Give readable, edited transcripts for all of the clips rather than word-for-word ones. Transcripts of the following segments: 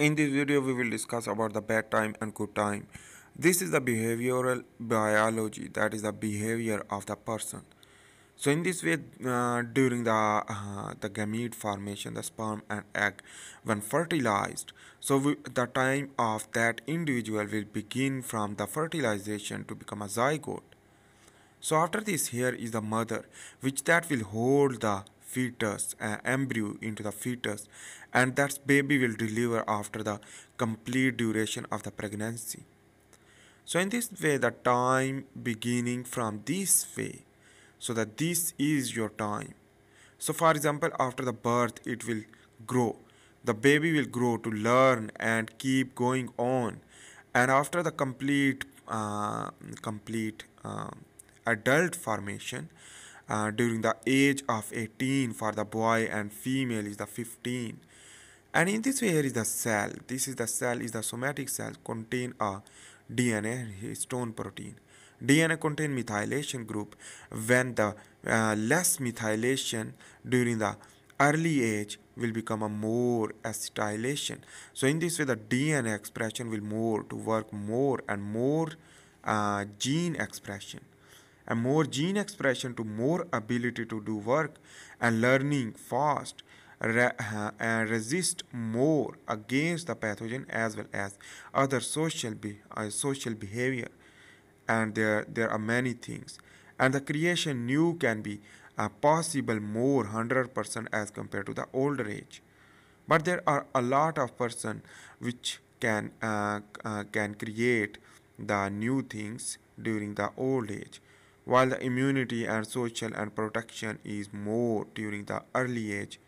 In this video, we will discuss about the bad time and good time. This is the behavioral biology, that is the behavior of the person. So in this way, during the gamete formation, the sperm and egg, when fertilized, the time of that individual will begin from the fertilization to become a zygote. So after this, here is the mother, which that will hold the fetus, embryo into the fetus, and that baby will deliver after the complete duration of the pregnancy. So in this way, the time beginning from this way, so that this is your time. So for example, after the birth, it will grow. The baby will grow to learn and keep going on, and after the complete adult formation, during the age of 18 for the boy and female is the 15. And in this way, here is the cell. This is the cell is the somatic cell contain a DNA and histone protein. DNA contain methylation group. When the less methylation during the early age will become a more acetylation. So in this way, the DNA expression will more to work more and more gene expression, and more gene expression to more ability to do work and learning fast, and resist more against the pathogen as well as other social behavior. And there are many things, and the creation new can be possible more 100% as compared to the older age. But there are a lot of person which can create the new things during the old age, while the immunity and social and protection is more during the early age.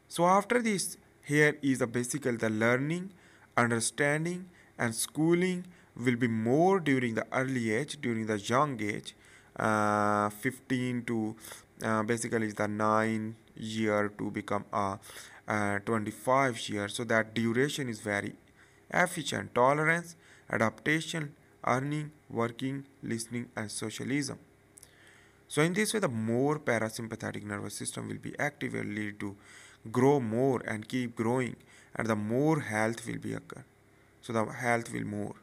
So after this, here is the basically the learning, understanding, and schooling will be more during the early age, during the young age, 15 to basically is the 9 year to become a 25 years. So that duration is very efficient. Tolerance, adaptation, earning, working, listening, and socialism. So in this way, the more parasympathetic nervous system will be active will lead to grow more and keep growing, and the more health will be occur. So the health will more.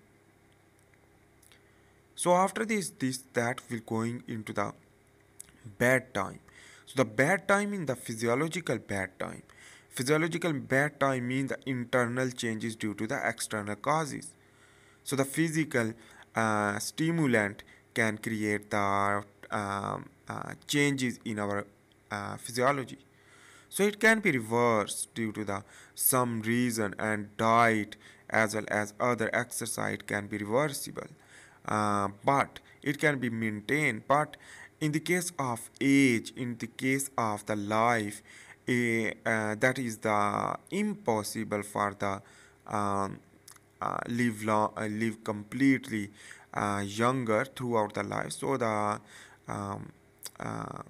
So after this that will going into the bad time. So the bad time in the physiological bad time. Physiological bad time means the internal changes due to the external causes. So the physical stimulant can create the changes in our physiology. So it can be reversed due to the some reason, and diet as well as other exercise can be reversible. But it can be maintained. But in the case of age, in the case of the life, that is the impossible for the um, live completely younger throughout the life. So the um, uh,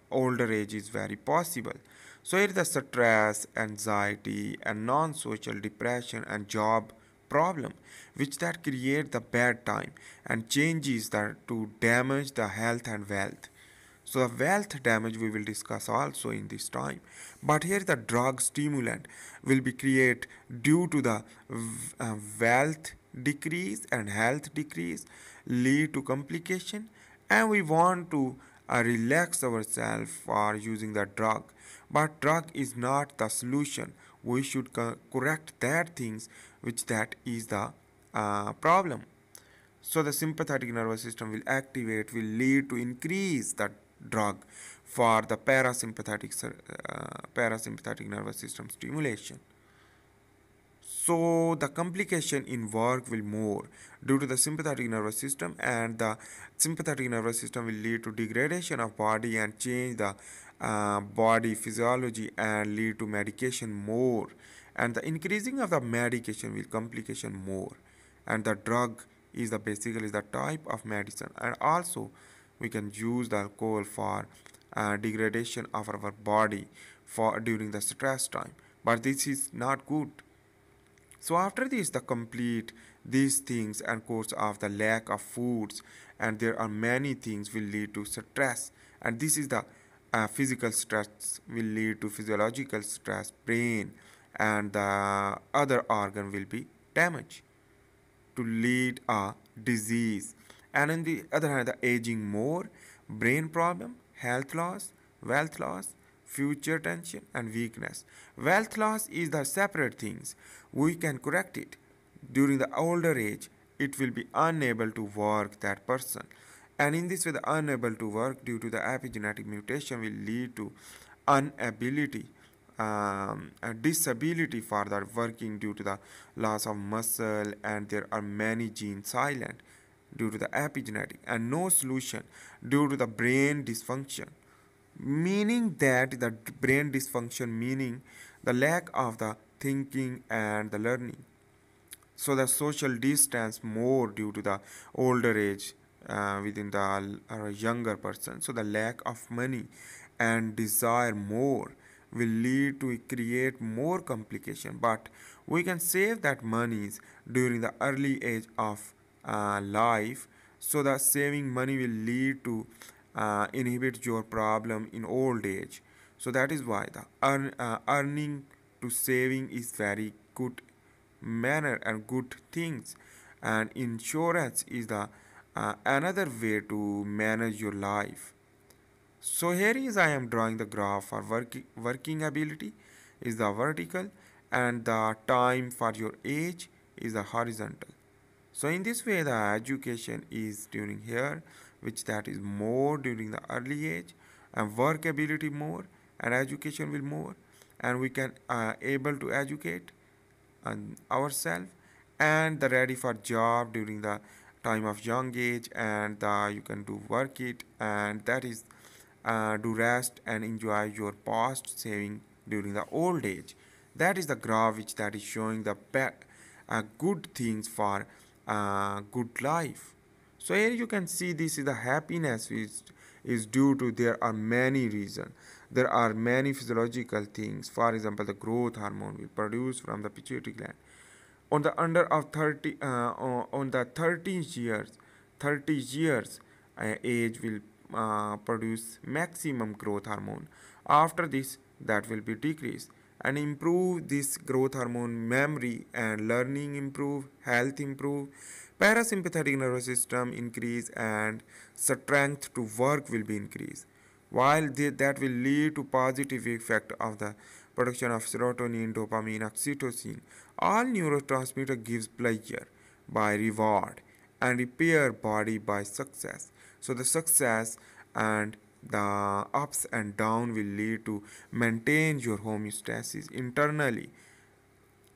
older age is very possible. So here the stress, anxiety, and non-social depression and job problem, which that create the bad time and changes that to damage the health and wealth. So the wealth damage we will discuss also in this time. But here the drug stimulant will be create due to the wealth decrease and health decrease, lead to complication, and we want to relax ourselves for using the drug. But drug is not the solution. We should correct that things which that is the problem. So the sympathetic nervous system will activate, will lead to increase the drug for the parasympathetic nervous system stimulation. So the complication in work will more due to the sympathetic nervous system, and the sympathetic nervous system will lead to degradation of body and change the body physiology and lead to medication more, and the increasing of the medication will complication more. And the drug is the basically the type of medicine, and also we can use the alcohol for degradation of our body for during the stress time, but this is not good. So after this, the complete these things and course of the lack of foods, and there are many things will lead to stress, and this is the physical stress will lead to physiological stress, pain, and the other organ will be damaged to lead a disease. And on the other hand, the aging more, brain problem, health loss, wealth loss, future tension and weakness. Wealth loss is the separate things. We can correct it. During the older age, it will be unable to work that person. And in this way, the unable to work due to the epigenetic mutation will lead to inability, a disability for the working due to the loss of muscle, and there are many genes silent due to the epigenetic, and no solution due to the brain dysfunction, meaning that the brain dysfunction meaning the lack of the thinking and the learning. So the social distance more due to the older age within the younger person. So the lack of money and desire more will lead to create more complication, but we can save that monies during the early age of life. So the saving money will lead to inhibit your problem in old age. So that is why the earning to saving is very good manner and good things, and insurance is the another way to manage your life. So here is I am drawing the graph for working ability is the vertical, and the time for your age is the horizontal. So in this way the education is during here, which that is more during the early age, and work ability more and education will more, and we can able to educate and ourselves, and the ready for job during the time of young age, and you can do work it, and that is do rest and enjoy your past saving during the old age. That is the graph which that is showing the good things for good life. So here you can see this is the happiness which is due to there are many reasons. There are many physiological things. For example, the growth hormone will produce from the pituitary gland. On the under of 30 on the 30 years age will produce maximum growth hormone. After this, that will be decreased and improve this growth hormone. Memory and learning improve, health improve, parasympathetic nervous system increase, and strength to work will be increased, while that will lead to positive effect of the production of serotonin, dopamine, oxytocin. All neurotransmitter gives pleasure by reward and repair body by success. So the success and the ups and down will lead to maintain your homeostasis internally.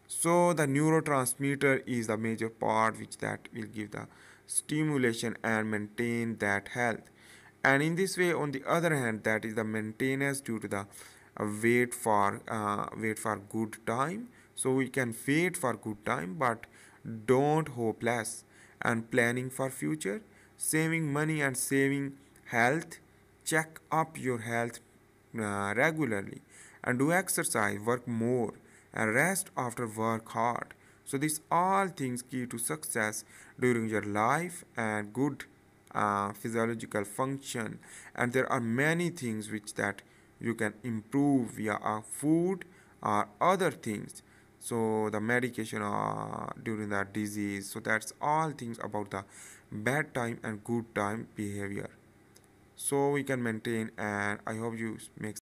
So the neurotransmitter is the major part which that will give the stimulation and maintain that health. And in this way, on the other hand, that is the maintenance due to the wait for good time. So we can wait for good time, but don't hopeless, and planning for future, saving money and saving health. Check up your health regularly, and do exercise, work more, and rest after work hard. So these all things key to success during your life and good physiological function. And there are many things which that you can improve via food or other things. So the medication during that disease. So that's all things about the bad time and good time behavior. So we can maintain, and I hope you make